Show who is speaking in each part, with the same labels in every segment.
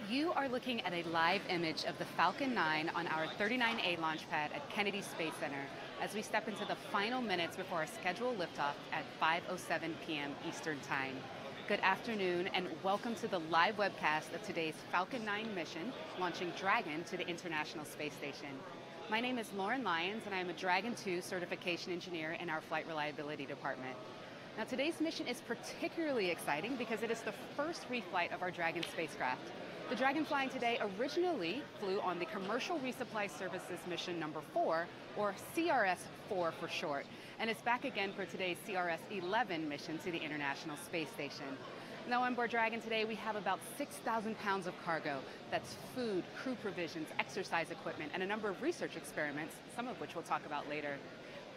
Speaker 1: You are looking at a live image of the Falcon 9 on our 39A launch pad at Kennedy Space Center as we step into the final minutes before our scheduled liftoff at 5:07 p.m. Eastern Time. Good afternoon and welcome to the live webcast of today's Falcon 9 mission launching Dragon to the International Space Station. My name is Lauren Lyons and I am a Dragon 2 certification engineer in our Flight Reliability Department. Now today's mission is particularly exciting because it is the first reflight of our Dragon spacecraft. The Dragon flying today originally flew on the Commercial Resupply Services mission number 4, or CRS-4 for short, and it's back again for today's CRS-11 mission to the International Space Station. Now on board Dragon today we have about 6,000 pounds of cargo. That's food, crew provisions, exercise equipment, and a number of research experiments, some of which we'll talk about later.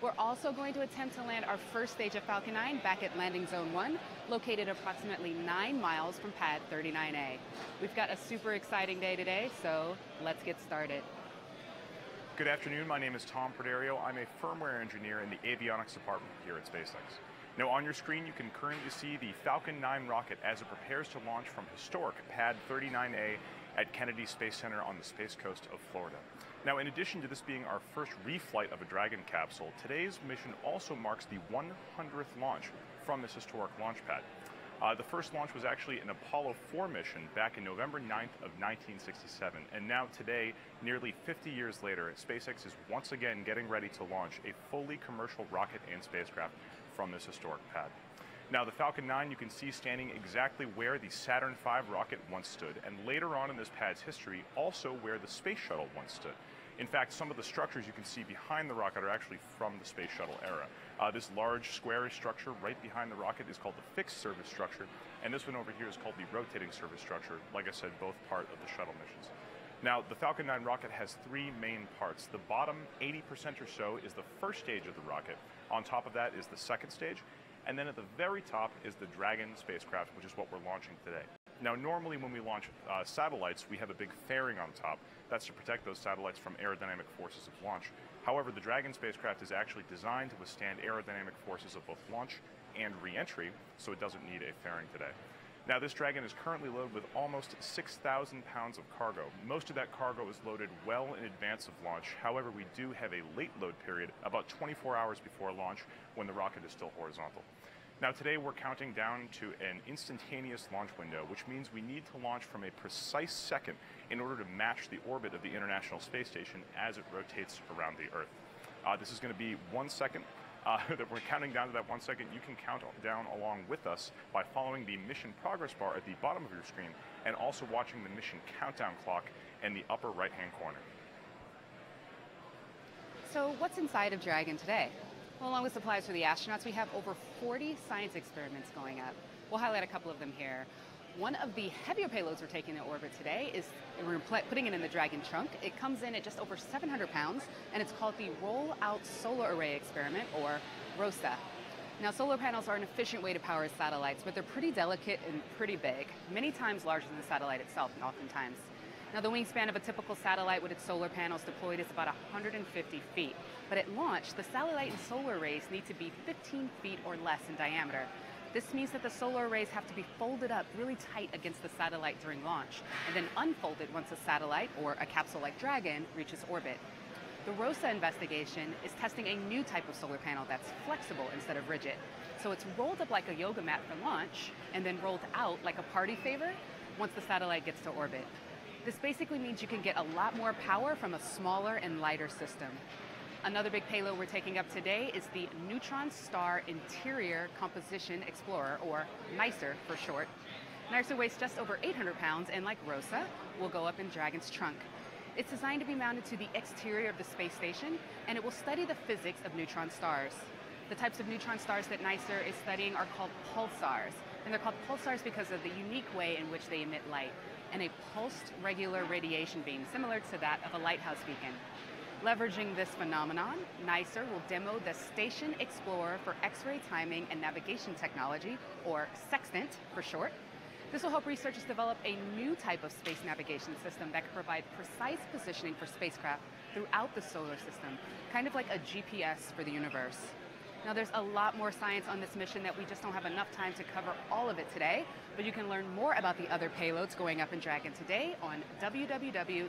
Speaker 1: We're also going to attempt to land our first stage of Falcon 9 back at Landing Zone 1, located approximately 9 miles from pad 39A. We've got a super exciting day today, so let's get started.
Speaker 2: Good afternoon, my name is Tom Perderio. I'm a firmware engineer in the avionics department here at SpaceX. Now on your screen you can currently see the Falcon 9 rocket as it prepares to launch from historic pad 39A at Kennedy Space Center on the space coast of Florida. Now, in addition to this being our first reflight of a Dragon capsule, today's mission also marks the 100th launch from this historic launch pad. The first launch was actually an Apollo 4 mission back in November 9th of 1967, and now today, nearly 50 years later, SpaceX is once again getting ready to launch a fully commercial rocket and spacecraft from this historic pad. Now, the Falcon 9 you can see standing exactly where the Saturn V rocket once stood, and later on in this pad's history, also where the Space Shuttle once stood. In fact, some of the structures you can see behind the rocket are actually from the Space Shuttle era. This large squarish structure right behind the rocket is called the fixed service structure, and this one over here is called the rotating service structure, like I said, both part of the shuttle missions. Now, the Falcon 9 rocket has three main parts. The bottom 80% or so is the first stage of the rocket. On top of that is the second stage. And then at the very top is the Dragon spacecraft, which is what we're launching today. Now, normally when we launch satellites, we have a big fairing on top. That's to protect those satellites from aerodynamic forces of launch. However, the Dragon spacecraft is actually designed to withstand aerodynamic forces of both launch and re-entry, so it doesn't need a fairing today. Now, this Dragon is currently loaded with almost 6,000 pounds of cargo. Most of that cargo is loaded well in advance of launch. However, we do have a late load period, about 24 hours before launch, when the rocket is still horizontal. Now, today we're counting down to an instantaneous launch window, which means we need to launch from a precise second in order to match the orbit of the International Space Station as it rotates around the Earth. This is going to be 1 second. That we're counting down to that 1 second. You can count down along with us by following the mission progress bar at the bottom of your screen and also watching the mission countdown clock in the upper right-hand corner.
Speaker 1: So what's inside of Dragon today? Well, along with supplies for the astronauts, we have over 40 science experiments going up. We'll highlight a couple of them here. One of the heavier payloads we're taking to orbit today is we're putting it in the Dragon trunk. It comes in at just over 700 pounds, and it's called the Roll-Out Solar Array Experiment, or ROSA. Now, solar panels are an efficient way to power satellites, but they're pretty delicate and pretty big, many times larger than the satellite itself, and oftentimes. Now, the wingspan of a typical satellite with its solar panels deployed is about 150 feet. But at launch, the satellite and solar arrays need to be 15 feet or less in diameter. This means that the solar arrays have to be folded up really tight against the satellite during launch, and then unfolded once a satellite, or a capsule like Dragon, reaches orbit. The ROSA investigation is testing a new type of solar panel that's flexible instead of rigid. So it's rolled up like a yoga mat for launch, and then rolled out like a party favor once the satellite gets to orbit. This basically means you can get a lot more power from a smaller and lighter system. Another big payload we're taking up today is the Neutron Star Interior Composition Explorer, or NICER for short. NICER weighs just over 800 pounds and, like ROSA, will go up in Dragon's trunk. It's designed to be mounted to the exterior of the space station, and it will study the physics of neutron stars. The types of neutron stars that NICER is studying are called pulsars, and they're called pulsars because of the unique way in which they emit light, and a pulsed regular radiation beam, similar to that of a lighthouse beacon. Leveraging this phenomenon, NICER will demo the Station Explorer for X-ray Timing and Navigation Technology, or Sextant for short. This will help researchers develop a new type of space navigation system that can provide precise positioning for spacecraft throughout the solar system, kind of like a GPS for the universe. Now there's a lot more science on this mission that we just don't have enough time to cover all of it today, but you can learn more about the other payloads going up in Dragon today on www.nasa.gov.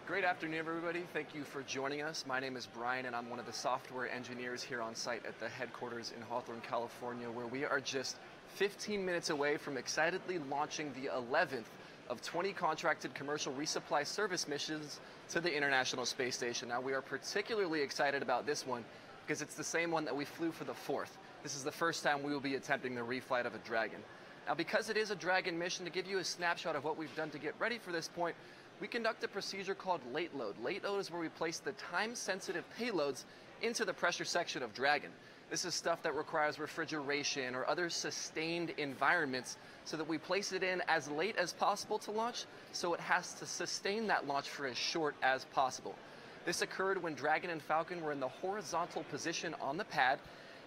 Speaker 3: Great afternoon, everybody. Thank you for joining us. My name is Brian, and I'm one of the software engineers here on site at the headquarters in Hawthorne, California, where we are just 15 minutes away from excitedly launching the 11th of 20 contracted commercial resupply service missions to the International Space Station. Now, we are particularly excited about this one because it's the same one that we flew for the 4th. This is the first time we will be attempting the reflight of a Dragon. Now, because it is a Dragon mission, to give you a snapshot of what we've done to get ready for this point, we conduct a procedure called late load. Late load is where we place the time-sensitive payloads into the pressure section of Dragon. This is stuff that requires refrigeration or other sustained environments so that we place it in as late as possible to launch, so it has to sustain that launch for as short as possible. This occurred when Dragon and Falcon were in the horizontal position on the pad,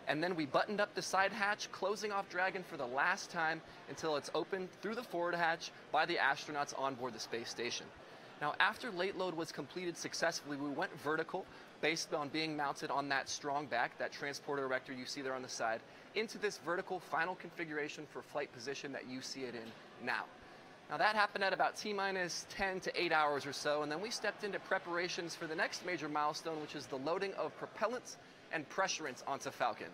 Speaker 3: and then we buttoned up the side hatch, closing off Dragon for the last time until it's opened through the forward hatch by the astronauts on board the space station. Now, after late load was completed successfully, we went vertical based on being mounted on that strong back, that transporter erector you see there on the side, into this vertical final configuration for flight position that you see it in now. Now, that happened at about T-minus 10 to 8 hours or so, and then we stepped into preparations for the next major milestone, which is the loading of propellants and pressurants onto Falcon.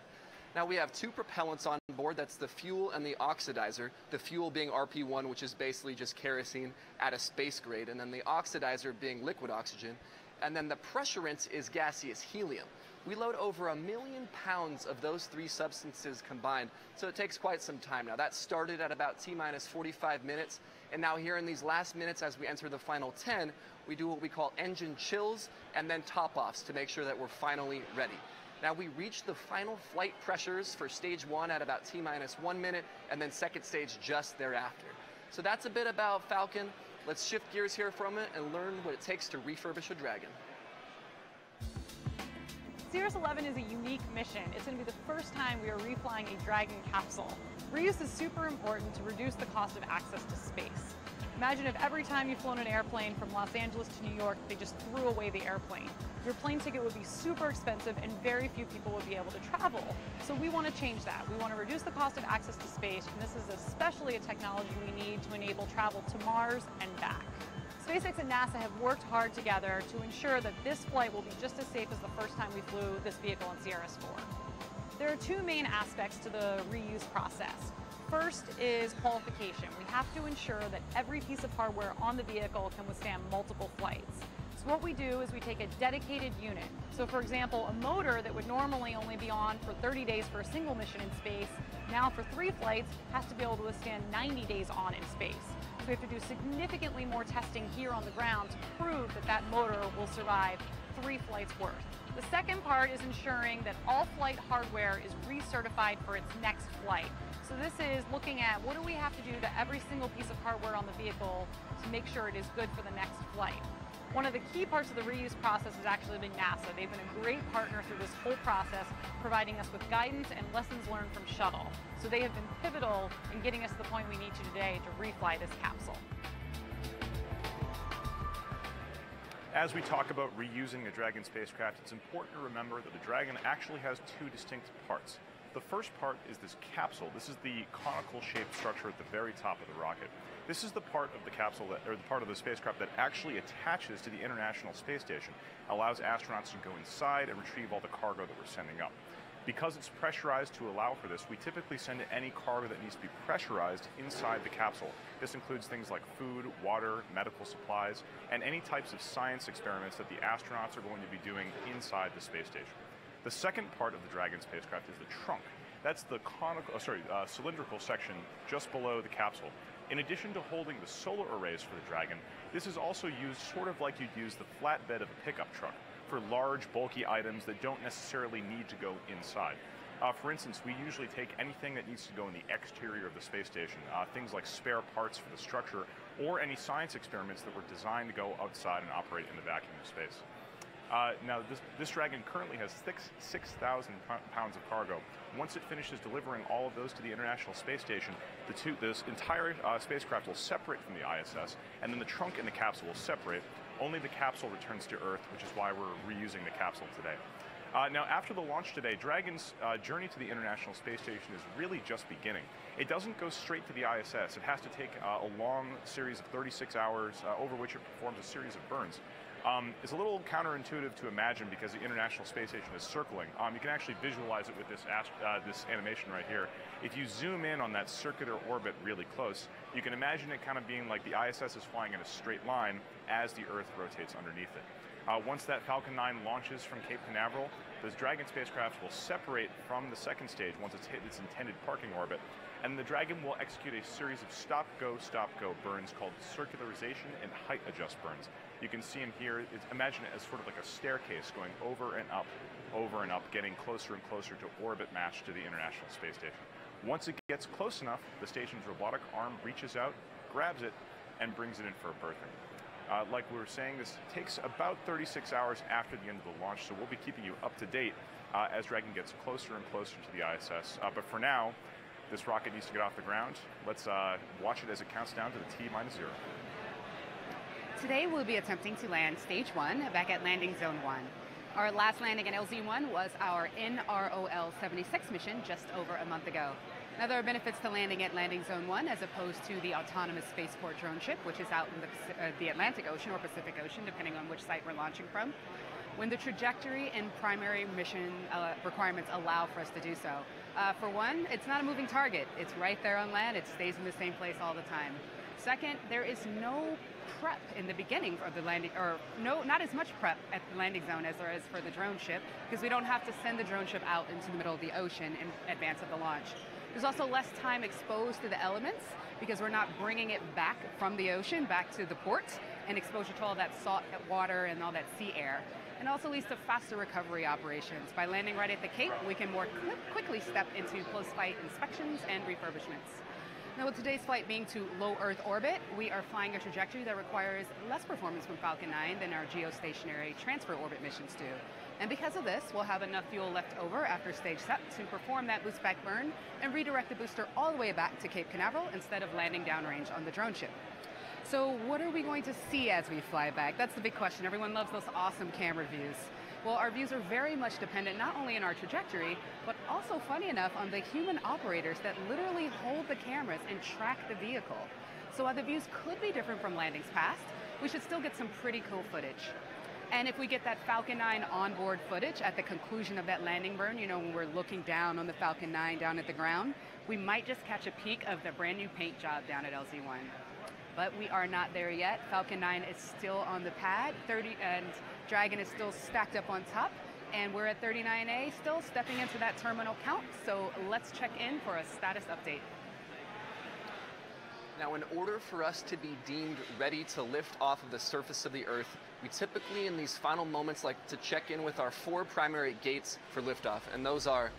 Speaker 3: Now, we have two propellants on board. That's the fuel and the oxidizer. The fuel being RP1, which is basically just kerosene at a space grade, and then the oxidizer being liquid oxygen. And then the pressurant is gaseous helium. We load over 1 million pounds of those three substances combined, so it takes quite some time. Now, that started at about T-minus 45 minutes, and now here in these last minutes as we enter the final 10, we do what we call engine chills and then top-offs to make sure that we're finally ready. Now, we reached the final flight pressures for stage 1 at about T-minus 1 minute, and then second stage just thereafter. So that's a bit about Falcon. Let's shift gears here for a minute and learn what it takes to refurbish a Dragon.
Speaker 4: CRS-11 is a unique mission. It's going to be the first time we are reflying a Dragon capsule. Reuse is super important to reduce the cost of access to space. Imagine if every time you've flown an airplane from Los Angeles to New York, they just threw away the airplane. Your plane ticket would be super expensive and very few people would be able to travel. So we want to change that. We want to reduce the cost of access to space, and this is especially a technology we need to enable travel to Mars and back. SpaceX and NASA have worked hard together to ensure that this flight will be just as safe as the first time we flew this vehicle in CRS-4. There are two main aspects to the reuse process. First is qualification. We have to ensure that every piece of hardware on the vehicle can withstand multiple flights. So what we do is we take a dedicated unit. So for example, a motor that would normally only be on for 30 days for a single mission in space, now for 3 flights has to be able to withstand 90 days on in space. So we have to do significantly more testing here on the ground to prove that that motor will survive 3 flights worth. The second part is ensuring that all flight hardware is recertified for its next flight. So this is looking at what do we have to do to every single piece of hardware on the vehicle to make sure it is good for the next flight. One of the key parts of the reuse process has actually been NASA. They've been a great partner through this whole process, providing us with guidance and lessons learned from Shuttle. So they have been pivotal in getting us to the point we need to today to refly this capsule.
Speaker 2: As we talk about reusing the Dragon spacecraft, it's important to remember that the Dragon actually has 2 distinct parts. The first part is this capsule. This is the conical shaped structure at the very top of the rocket. This is the part of the capsule or the part of the spacecraft that actually attaches to the International Space Station, allows astronauts to go inside and retrieve all the cargo that we're sending up. Because it's pressurized to allow for this, we typically send any cargo that needs to be pressurized inside the capsule. This includes things like food, water, medical supplies, and any types of science experiments that the astronauts are going to be doing inside the space station. The second part of the Dragon spacecraft is the trunk. That's the cylindrical section just below the capsule. In addition to holding the solar arrays for the Dragon, this is also used sort of like you'd use the flatbed of a pickup truck for large, bulky items that don't necessarily need to go inside. For instance, we usually take anything that needs to go in the exterior of the space station, things like spare parts for the structure, or any science experiments that were designed to go outside and operate in the vacuum of space. Now, this Dragon currently has 6,000 pounds of cargo. Once it finishes delivering all of those to the International Space Station, this entire spacecraft will separate from the ISS, and then the trunk and the capsule will separate. Only the capsule returns to Earth, which is why we're reusing the capsule today. Now, after the launch today, Dragon's journey to the International Space Station is really just beginning. It doesn't go straight to the ISS. It has to take a long series of 36 hours over which it performs a series of burns. It's a little counterintuitive to imagine because the International Space Station is circling. You can actually visualize it with this animation right here. If you zoom in on that circular orbit really close, you can imagine it kind of being like the ISS is flying in a straight line as the Earth rotates underneath it. Once that Falcon 9 launches from Cape Canaveral, those Dragon spacecraft will separate from the second stage once it's hit its intended parking orbit, and the Dragon will execute a series of stop-go burns called circularization and height adjust burns. You can see them here. Imagine it as sort of like a staircase going over and up, getting closer and closer to orbit match to the International Space Station. Once it gets close enough, the station's robotic arm reaches out, grabs it, and brings it in for a berthing. Like we were saying, this takes about 36 hours after the end of the launch, so we'll be keeping you up to date as Dragon gets closer and closer to the ISS. But for now, this rocket needs to get off the ground. Let's watch it as it counts down to the T-0.
Speaker 1: Today we'll be attempting to land Stage 1 back at Landing Zone 1. Our last landing at LZ1 was our NROL-76 mission just over a month ago. Now, there are benefits to landing at Landing Zone 1 as opposed to the autonomous spaceport drone ship, which is out in the Atlantic Ocean or Pacific Ocean, depending on which site we're launching from, when the trajectory and primary mission requirements allow for us to do so. For one, it's not a moving target. It's right there on land. It stays in the same place all the time. Second, there is no prep in the beginning of the landing, or not as much prep at the landing zone as there is for the drone ship, because we don't have to send the drone ship out into the middle of the ocean in advance of the launch. There's also less time exposed to the elements because we're not bringing it back from the ocean back to the port and exposure to all that salt water and all that sea air. And also leads to faster recovery operations. By landing right at the Cape, we can more quickly step into post-flight inspections and refurbishments. Now, with today's flight being to low Earth orbit, we are flying a trajectory that requires less performance from Falcon 9 than our geostationary transfer orbit missions do. And because of this, we'll have enough fuel left over after stage set to perform that boost back burn and redirect the booster all the way back to Cape Canaveral instead of landing downrange on the drone ship. So what are we going to see as we fly back? That's the big question. Everyone loves those awesome camera views. Well, our views are very much dependent not only on our trajectory, but also, funny enough, on the human operators that literally hold the cameras and track the vehicle. So while the views could be different from landings past, we should still get some pretty cool footage. And if we get that Falcon 9 onboard footage at the conclusion of that landing burn, you know, when we're looking down on the Falcon 9 down at the ground, we might just catch a peek of the brand new paint job down at LZ1. But we are not there yet. Falcon 9 is still on the pad, and Dragon is still stacked up on top, and we're at 39A, still stepping into that terminal count, so let's check in for a status update.
Speaker 3: Now, in order for us to be deemed ready to lift off of the surface of the Earth, we typically, in these final moments, like to check in with our 4 primary gates for liftoff, and those are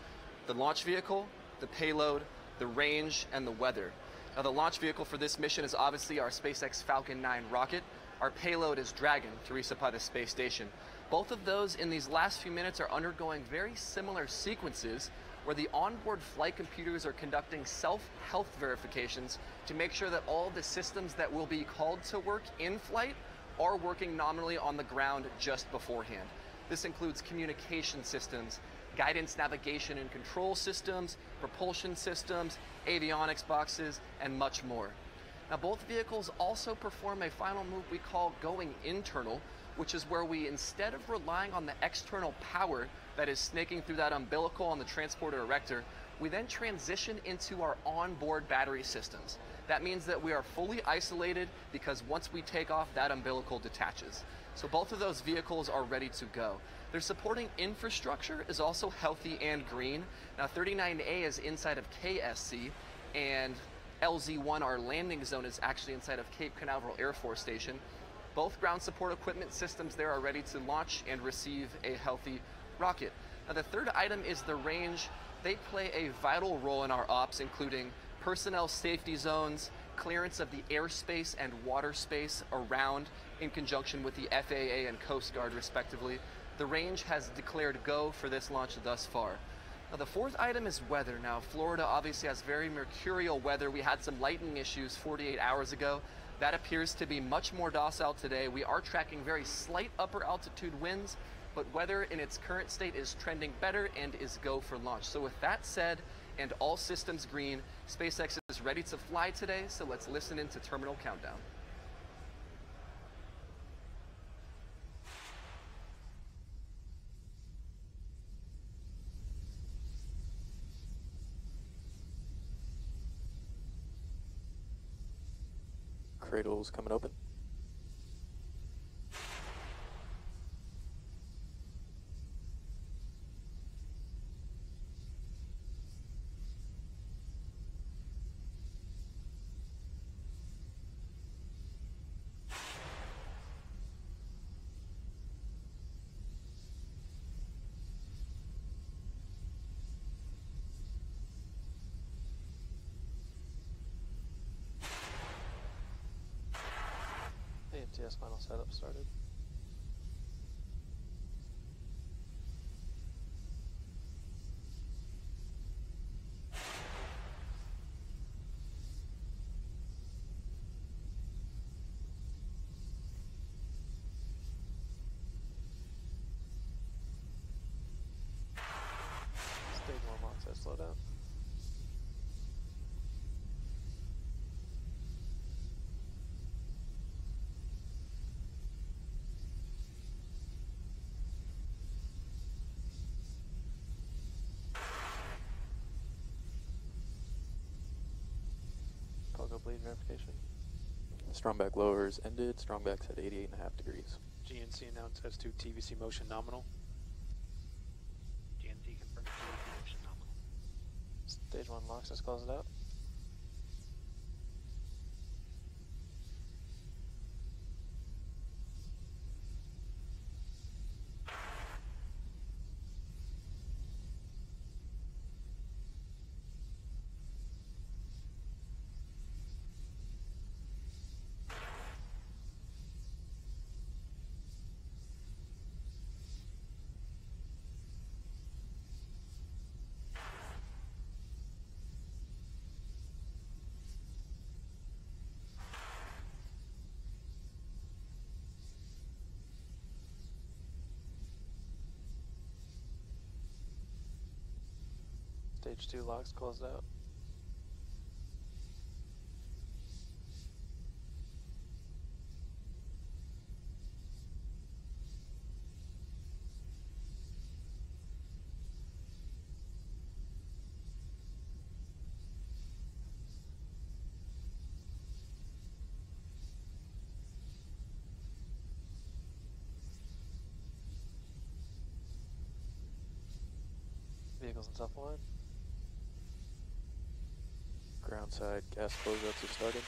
Speaker 3: the launch vehicle, the payload, the range, and the weather. Now, the launch vehicle for this mission is obviously our SpaceX Falcon 9 rocket. Our payload is Dragon to resupply the space station. Both of those in these last few minutes are undergoing very similar sequences where the onboard flight computers are conducting self-health verifications to make sure that all the systems that will be called to work in flight are working nominally on the ground just beforehand. This includes communication systems, guidance, navigation and control systems, propulsion systems, avionics boxes, and much more. Now, both vehicles also perform a final move we call going internal, which is where we, instead of relying on the external power that is snaking through that umbilical on the transporter erector, we then transition into our onboard battery systems. That means that we are fully isolated because once we take off, that umbilical detaches. So both of those vehicles are ready to go. Their supporting infrastructure is also healthy and green. Now, 39A is inside of KSC, and LZ1, our landing zone, is actually inside of Cape Canaveral Air Force Station. Both ground support equipment systems there are ready to launch and receive a healthy rocket. Now, the third item is the range. They play a vital role in our ops, including personnel safety zones, clearance of the airspace and water space around in conjunction with the FAA and Coast Guard, respectively. The range has declared go for this launch thus far. Now, the fourth item is weather. Now, Florida obviously has very mercurial weather. We had some lightning issues 48 hours ago. That appears to be much more docile today. We are tracking very slight upper altitude winds, but weather in its current state is trending better and is go for launch. So with that said, and all systems green, SpaceX is ready to fly today, so let's listen into terminal countdown.
Speaker 5: Cradle's coming open. AFTS final setup started. Stage 1 launch set slow down. Pogo bleed verification. Strongback lowers ended. Strongback's at 88.5 degrees.
Speaker 6: GNC announced S2 TVC motion nominal. GNC confirmed TVC motion nominal.
Speaker 5: Stage 1 LOX, let's close it out. Stage 2 LOX closed out. Vehicles in top line. Ground side gas closeouts are starting.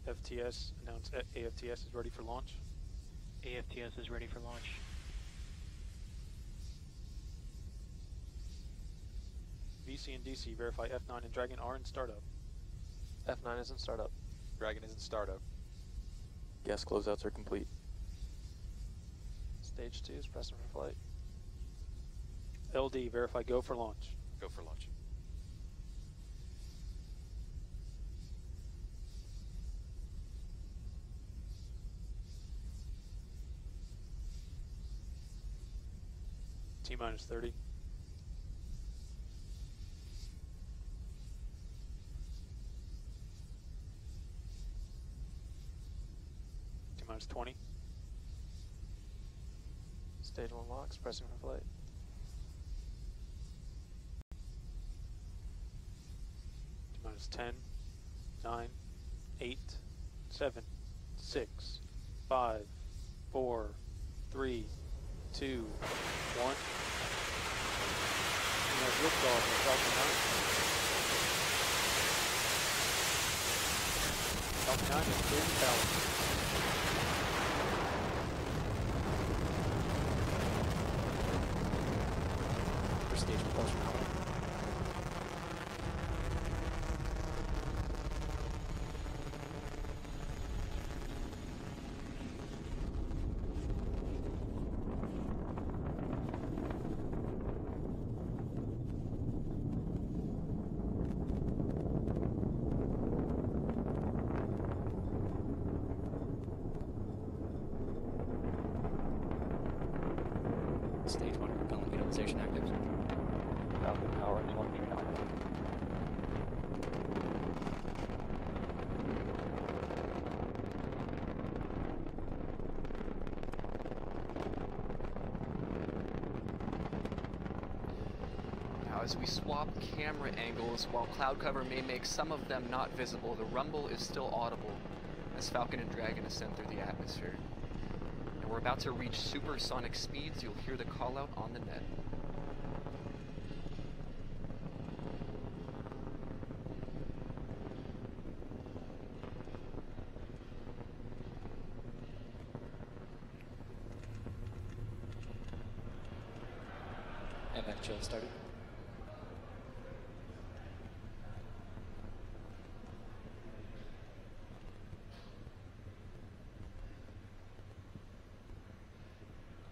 Speaker 6: FTS announced AFTS is ready for launch.
Speaker 7: AFTS is ready for launch.
Speaker 6: VC and DC verify F9 and Dragon are in startup.
Speaker 5: F9 is in startup.
Speaker 8: Dragon is in startup.
Speaker 5: Gas closeouts are complete. Stage 2 is pressing for flight.
Speaker 6: LD verify go for launch.
Speaker 8: Go for launch.
Speaker 6: T-minus 30. T-minus 20.
Speaker 5: Stage 1 LOX, pressing for flight.
Speaker 6: T-minus 10, 9, 8, 7, 6, 5, 4, 3, 2, 1. We have liftoff of Falcon 9. Falcon 9 is clear to power.
Speaker 5: For stage propulsion. Active.
Speaker 7: Falcon power telemetry on.
Speaker 3: Now, as we swap camera angles, while cloud cover may make some of them not visible, the rumble is still audible as Falcon and Dragon ascend through the atmosphere. And we're about to reach supersonic speeds. You'll hear the call out on the net.
Speaker 5: MX chill started.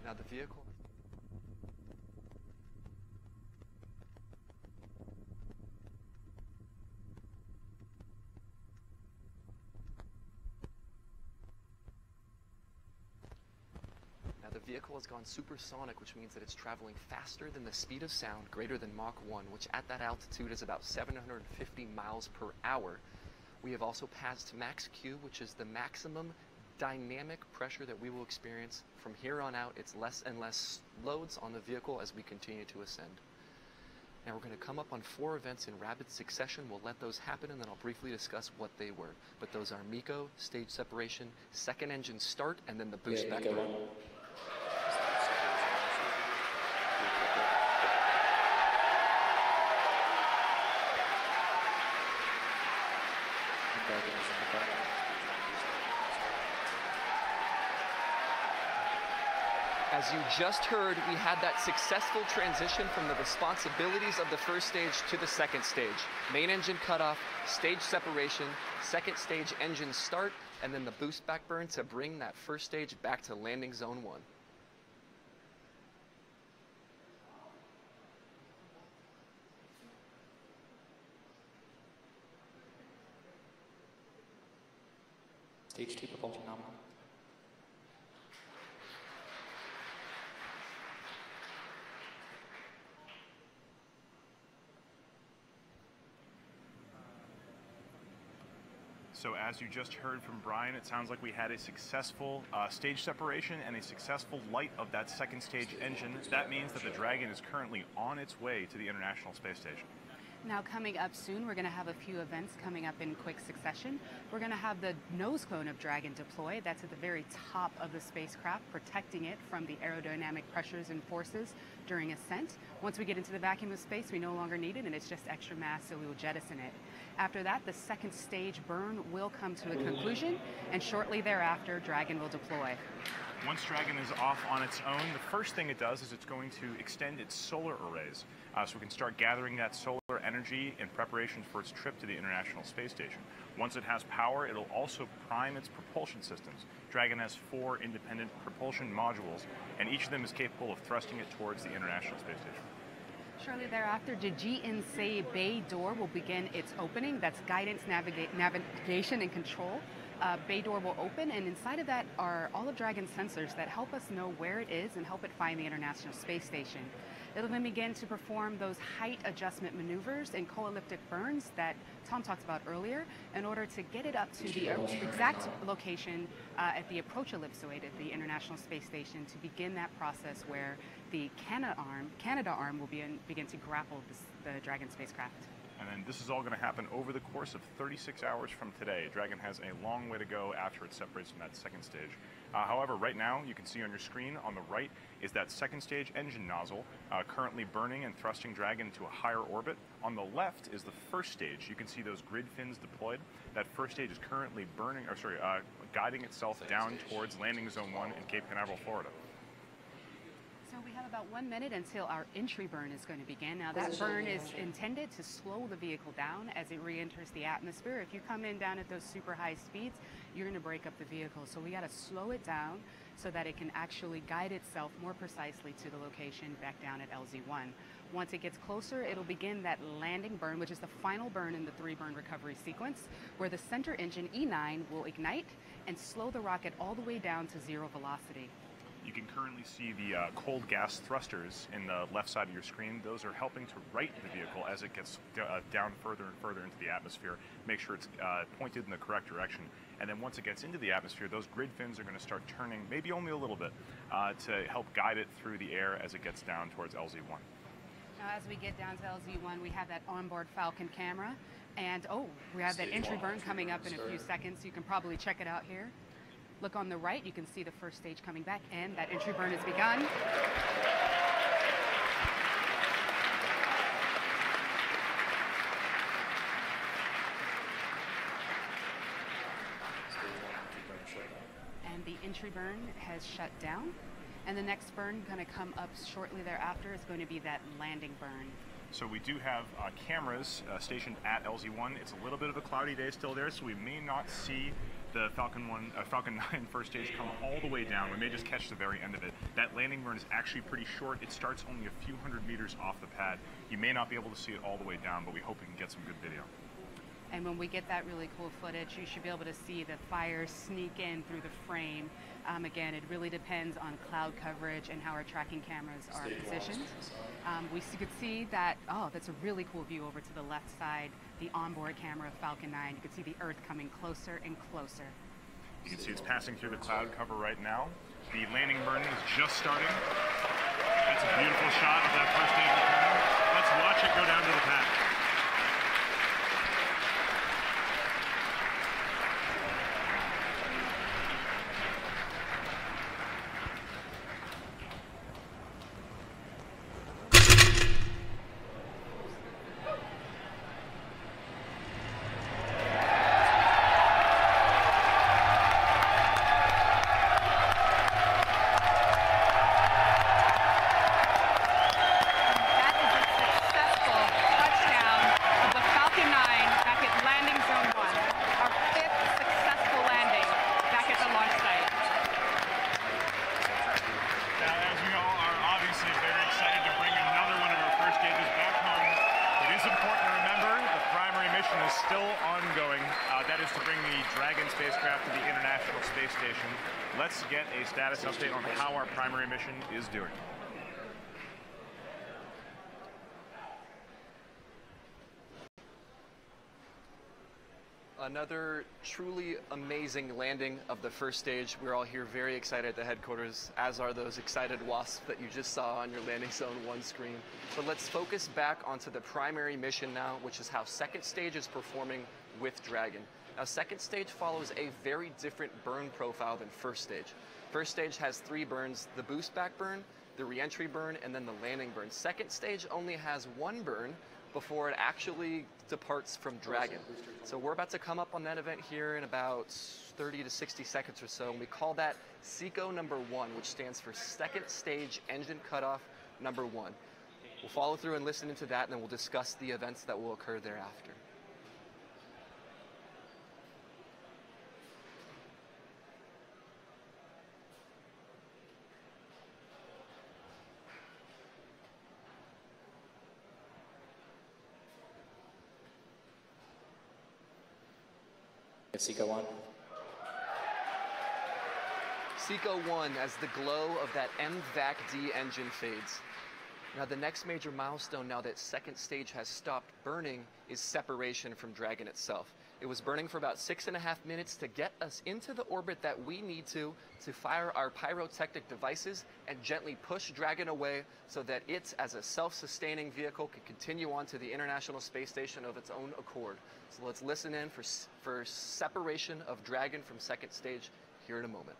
Speaker 3: Now the vehicle. Now the vehicle has gone supersonic, which means that it's traveling faster than the speed of sound, greater than Mach 1, which at that altitude is about 750 miles per hour. We have also passed max Q, which is the maximum dynamic pressure that we will experience. From here on out, it's less and less loads on the vehicle as we continue to ascend. Now we're going to come up on 4 events in rapid succession. We'll let those happen and then I'll briefly discuss what they were. But those are MECO, stage separation, second engine start, and then the boost back burn. As you just heard, we had that successful transition from the responsibilities of the first stage to the second stage. Main engine cutoff, stage separation, second stage engine start, and then the boost back burn to bring that first stage back to landing zone 1.
Speaker 5: Stage 2 propulsion nominal.
Speaker 2: So as you just heard from Brian, it sounds like we had a successful stage separation and a successful light of that second stage engine. That means that the Dragon is currently on its way to the International Space Station.
Speaker 1: Now coming up soon, we're going to have a few events coming up in quick succession. We're going to have the nose cone of Dragon deploy. That's at the very top of the spacecraft, protecting it from the aerodynamic pressures and forces during ascent. Once we get into the vacuum of space, we no longer need it, and it's just extra mass, so we will jettison it. After that, the second stage burn will come to a conclusion, and shortly thereafter, Dragon will deploy.
Speaker 2: Once Dragon is off on its own, the first thing it does is it's going to extend its solar arrays. So we can start gathering that solar energy in preparation for its trip to the International Space Station. Once it has power, it'll also prime its propulsion systems. Dragon has 4 independent propulsion modules, and each of them is capable of thrusting it towards the International Space Station.
Speaker 1: Shortly thereafter, the GNC bay door will begin its opening. That's guidance, navigation, and control. Bay door will open, and inside of that are all of Dragon's sensors that help us know where it is and help it find the International Space Station. It'll then begin to perform those height adjustment maneuvers and co-elliptic burns that Tom talked about earlier in order to get it up to the exact location at the approach ellipsoid at the International Space Station to begin that process where the Canada arm will begin to grapple the Dragon spacecraft.
Speaker 2: And then this is all going to happen over the course of 36 hours from today. Dragon has a long way to go after it separates from that second stage. However, right now, you can see on your screen on the right is that second stage engine nozzle currently burning and thrusting Dragon to a higher orbit. On the left is the first stage. You can see those grid fins deployed. That first stage is currently guiding itself down towards landing zone 1 in Cape Canaveral, Florida.
Speaker 1: So we have about 1 minute until our entry burn is going to begin. Now that burn is intended to slow the vehicle down as it re-enters the atmosphere. If you come in down at those super high speeds, you're going to break up the vehicle. So we got to slow it down so that it can actually guide itself more precisely to the location back down at LZ1. Once it gets closer, it'll begin that landing burn, which is the final burn in the 3-burn recovery sequence, where the center engine E9 will ignite and slow the rocket all the way down to 0 velocity.
Speaker 2: You can currently see the cold gas thrusters in the left side of your screen. Those are helping to right the vehicle as it gets down further and further into the atmosphere, make sure it's pointed in the correct direction. And then once it gets into the atmosphere, those grid fins are going to start turning, maybe only a little bit, to help guide it through the air as it gets down towards LZ1.
Speaker 1: Now, as we get down to LZ1, we have that onboard Falcon camera. And, we have that entry burn coming up in a few seconds. You can probably check it out here. Look on the right, you can see the first stage coming back, and that entry burn has begun. And the entry burn has shut down. And the next burn going to come up shortly thereafter is going to be that landing burn.
Speaker 2: So we do have cameras stationed at LZ1. It's a little bit of a cloudy day still there, so we may not see the Falcon 9 first stage come all the way down. We may just catch the very end of it. That landing burn is actually pretty short. It starts only a few hundred meters off the pad. You may not be able to see it all the way down, but we hope we can get some good video.
Speaker 1: And when we get that really cool footage, you should be able to see the fires sneak in through the frame. Again, it really depends on cloud coverage and how our tracking cameras are positioned. We could see that, that's a really cool view over to the left side, the onboard camera of Falcon 9. You can see the Earth coming closer and closer.
Speaker 2: You can see it's passing through the cloud cover right now. The landing burn is just starting. That's a beautiful shot of that first stage of the camera. Let's watch it go down to the pad. Spacecraft to the International Space Station. Let's get a status update on how our primary mission is doing.
Speaker 3: Another truly amazing landing of the first stage. We're all here very excited at the headquarters, as are those excited wasps that you just saw on your landing zone 1 screen. But let's focus back onto the primary mission now, which is how second stage is performing with Dragon. Now, second stage follows a very different burn profile than first stage. First stage has 3 burns: the boost back burn, the re-entry burn, and then the landing burn. Second stage only has 1 burn before it actually departs from Dragon. So we're about to come up on that event here in about 30 to 60 seconds or so, and we call that SECO number 1, which stands for Second Stage Engine Cutoff number 1. We'll follow through and listen into that, and then we'll discuss the events that will occur thereafter.
Speaker 8: SECO 1.
Speaker 3: SECO 1 as the glow of that MVAC-D engine fades. Now the next major milestone now that second stage has stopped burning is separation from Dragon itself. It was burning for about 6.5 minutes to get us into the orbit that we need to fire our pyrotechnic devices and gently push Dragon away so that it, as a self-sustaining vehicle, can continue on to the International Space Station of its own accord. So let's listen in for separation of Dragon from second stage here in a moment.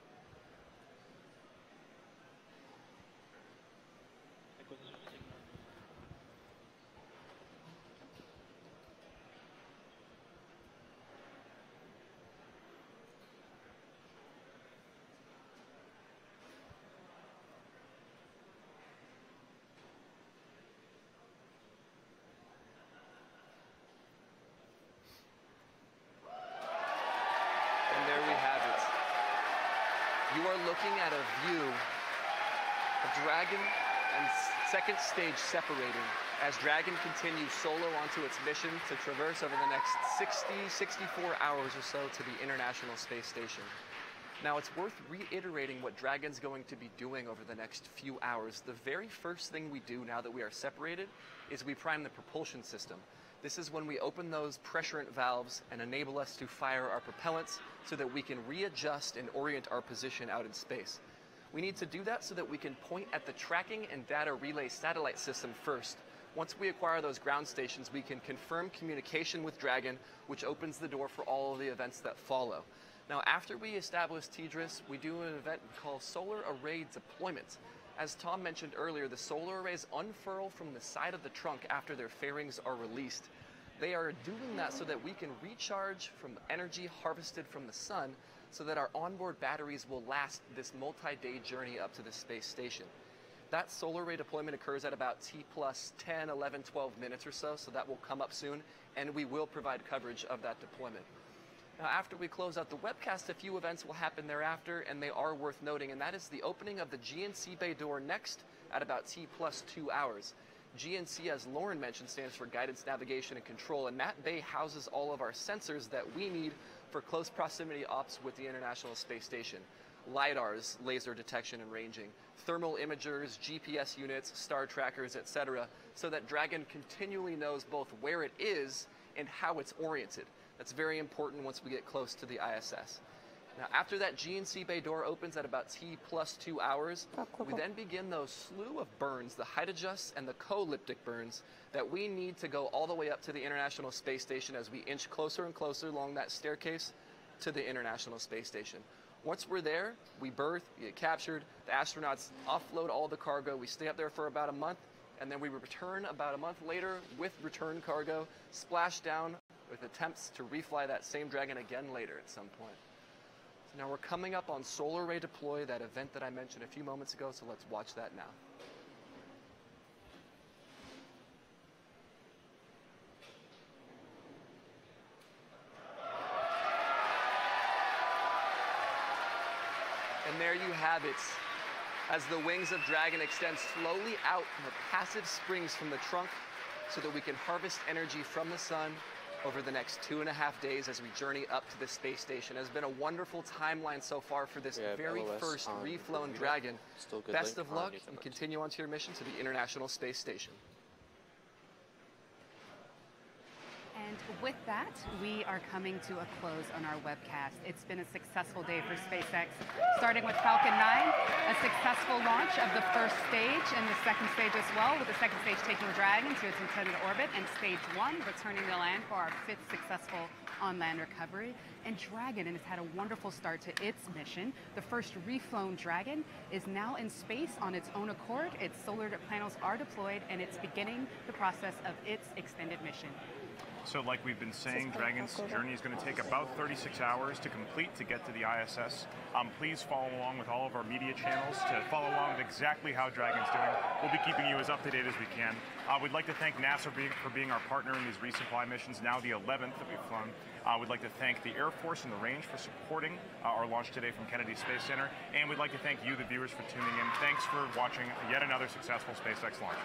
Speaker 3: You are looking at a view of Dragon and second stage separating as Dragon continues solo onto its mission to traverse over the next 64 hours or so to the International Space Station. Now, it's worth reiterating what Dragon's going to be doing over the next few hours. The very first thing we do now that we are separated is we prime the propulsion system. This is when we open those pressurant valves and enable us to fire our propellants so that we can readjust and orient our position out in space. We need to do that so that we can point at the tracking and data relay satellite system first. Once we acquire those ground stations, we can confirm communication with Dragon, which opens the door for all of the events that follow. Now, after we establish TDRS, we do an event called Solar Array Deployment. As Tom mentioned earlier, the solar arrays unfurl from the side of the trunk after their fairings are released. They are doing that so that we can recharge from energy harvested from the sun so that our onboard batteries will last this multi-day journey up to the space station. That solar array deployment occurs at about T plus 10, 11, 12 minutes or so that will come up soon, and we will provide coverage of that deployment. Now, after we close out the webcast, a few events will happen thereafter, and they are worth noting, and that is the opening of the GNC bay door next at about T plus 2 hours. GNC, as Lauren mentioned, stands for Guidance, Navigation, and Control, and that bay houses all of our sensors that we need for close proximity ops with the International Space Station. LiDARs, laser detection and ranging, thermal imagers, GPS units, star trackers, etc., so that Dragon continually knows both where it is and how it's oriented. That's very important once we get close to the ISS. Now, after that GNC bay door opens at about T plus 2 hours, we then begin those slew of burns, the height adjusts and the co-elliptic burns that we need to go all the way up to the International Space Station as we inch closer and closer along that staircase to the International Space Station. Once we're there, we berth, we get captured, the astronauts offload all the cargo, we stay up there for about a month, and then we return about a month later with return cargo, splash down with attempts to refly that same Dragon again later at some point. So now we're coming up on Solar Array Deploy, that event that I mentioned a few moments ago, so let's watch that now. And there you have it. As the wings of Dragon extend slowly out from the passive springs from the trunk so that we can harvest energy from the sun over the next 2.5 days as we journey up to the space station. It has been a wonderful timeline so far for this very first reflown Dragon. Best of luck and continue on to your mission to the International Space Station.
Speaker 1: And with that, we are coming to a close on our webcast. It's been a successful day for SpaceX, starting with Falcon 9, a successful launch of the first stage and the second stage as well, with the second stage taking Dragon to its intended orbit, and stage 1 returning to land for our 5th successful on-land recovery. And Dragon has had a wonderful start to its mission. The first reflown Dragon is now in space on its own accord. Its solar panels are deployed, and it's beginning the process of its extended mission.
Speaker 2: So like we've been saying, Dragon's journey is going to take about 36 hours to complete to get to the ISS. Please follow along with all of our media channels to follow along with exactly how Dragon's doing. We'll be keeping you as up to date as we can. We'd like to thank NASA for being our partner in these resupply missions, now the 11th that we've flown. We'd like to thank the Air Force and the Range for supporting our launch today from Kennedy Space Center. And we'd like to thank you, the viewers, for tuning in. Thanks for watching yet another successful SpaceX launch.